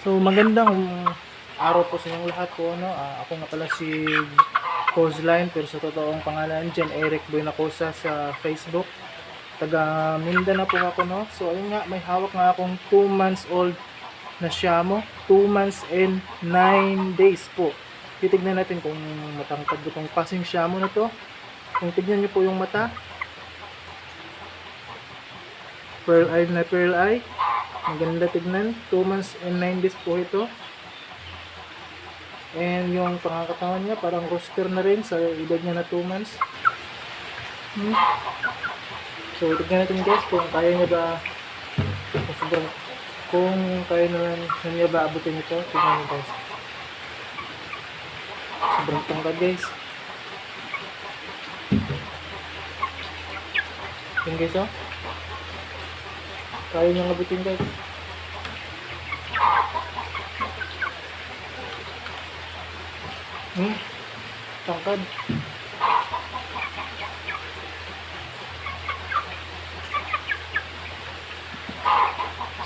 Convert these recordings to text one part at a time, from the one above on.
So magandang araw po sa inyong lahat po, no? Ako nga pala si Cozline, pero sa totoong pangalan dyan, Eric Buenacosa sa Facebook. Taga Mindanao po ako, no? So ayun nga, may hawak nga akong 2 months old na Siamo. 2 months and 9 days po. Titignan natin kung matangkad ba itong kasing Siamo na to. Kung tignan nyo po yung mata, pearl eye na pearl eye. Maganda tignan. 2 months and 9 days po ito. And yung pangakatawan niya parang rooster na rin sa edad niya na 2 months. So tignan natin guys kung kaya niya ba, kung kaya naman niya ba abutin ito. Tignan niyo guys. Sobrang tangkad guys. Yun guys, oh. Kaya niyang abutin guys. Tangkad.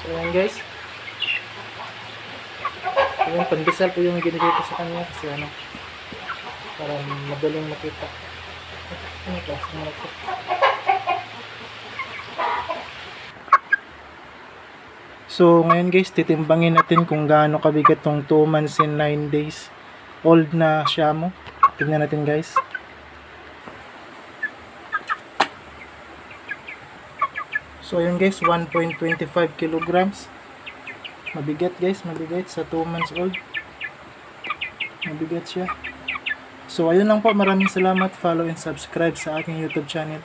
So yan guys. Yung pandesal po yung ginigay ko sa kanya kasi ano, para madaling makita. Ano klase mo ito? So ngayon guys, titimbangin natin kung gaano kabigat tong 2 months and 9 days old na Siamo. Tingnan natin guys. So ayun guys, 1.25 kilograms. Mabigat guys, mabigat sa 2 months old. Mabigat siya. So ayun lang po, maraming salamat. Follow and subscribe sa aking YouTube channel.